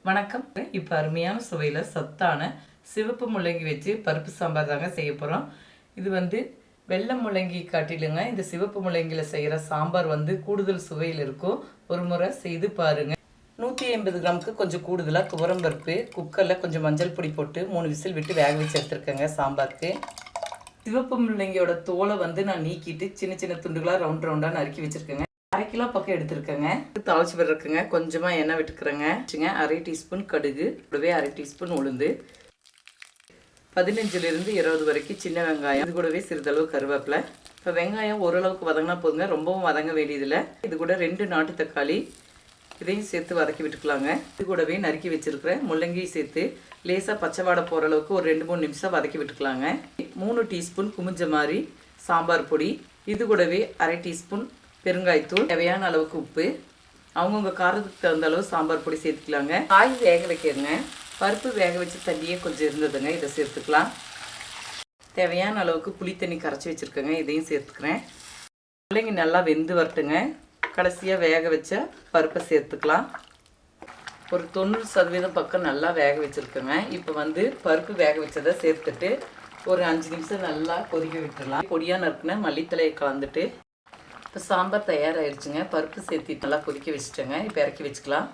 வணக்கம். இப்போ அருமையான சுவையில் சத்தான சிவப்பு முள்ளங்கி வச்சு பருப்பு சாம்பார் தாங்க செய்ய போகிறோம். இது வெள்ளை முள்ளங்கி காட்டிலுங்க இந்த சிவப்பு முள்ளங்கியில் செய்கிற சாம்பார் கூடுதல் சுவையில் இருக்கும். ஒரு முறை செய்து பாருங்கள். 180 கிராமுக்கு கொஞ்சம் கூடுதலாக துவரம்பருப்பு குக்கரில் கொஞ்சம் மஞ்சள் பொடி போட்டு 3 விசில் விட்டு வேக வச்சு எடுத்துருக்கேங்க சாம்பாருக்கு. சிவப்பு முள்ளங்கியோட தோலை நான் நீக்கிட்டு சின்ன சின்ன துண்டுகளாக ரவுண்டாக நறுக்கி வச்சுருக்கேங்க. 1/2 கிலோ பக்கம் எடுத்துருக்கேங்க. தாளிச்சு விடுறதுக்குங்க கொஞ்சமாக எண்ணெய் விட்டுக்கிறேங்க. 1/2 டீஸ்பூன் கடுகு, கூடவே 1/2 டீஸ்பூன் உளுந்து, 15லிருந்து 20 வரைக்கும் சின்ன வெங்காயம், இது கூடவே சிறிதளவு கருவேப்பிலை. இப்போ வெங்காயம் ஓரளவுக்கு வதங்கினா போதுங்க, ரொம்பவும் வதங்க வேண்டியதில்லை. இது கூட 2 நாட்டு தக்காளி இதையும் சேர்த்து வதக்கி விட்டுக்கலாங்க. இது கூடவே நறுக்கி வச்சுருக்கிற முள்ளங்கி சேர்த்து லேசாக பச்சை வாடை போகிற அளவுக்கு ஒரு 2-3 நிமிஷம் வதக்கி விட்டுக்கலாங்க. 3 டீஸ்பூன் குமிஞ்ச மாதிரி சாம்பார் பொடி, இது கூடவே 1/2 டீஸ்பூன் பெருங்காயத்தூள், தேவையான அளவுக்கு உப்பு, அவங்கவுங்க காரத்துக்கு தகுந்த அளவு சாம்பார் பொடி சேர்த்துக்கலாங்க. காய் வேக வைக்கிறேங்க. பருப்பு வேக வச்சு தண்ணியே கொஞ்சம் இருந்ததுங்க, இதை சேர்த்துக்கலாம். தேவையான அளவுக்கு புளி தண்ணி கரைச்சி வச்சுருக்கேங்க, இதையும் சேர்த்துக்கிறேன். முள்ளங்கி நல்லா வெந்து வரட்டுங்க. கடைசியாக வேக வச்ச பருப்பை சேர்த்துக்கலாம். ஒரு 90% பக்கம் நல்லா வேக வச்சுருக்கேங்க. இப்போ பருப்பு வேக வச்சதை சேர்த்துட்டு ஒரு 5 நிமிஷம் நல்லா கொதிக்க விட்டுடலாம். பொடியாக நறுக்குன மல்லித்தலையை கலந்துட்டு இப்போ சாம்பார் தயாராகிடுச்சுங்க. பருப்பு சேர்த்து நல்லா கொதிக்க வச்சுட்டேங்க. இப்போ இறக்கி வச்சுக்கலாம்.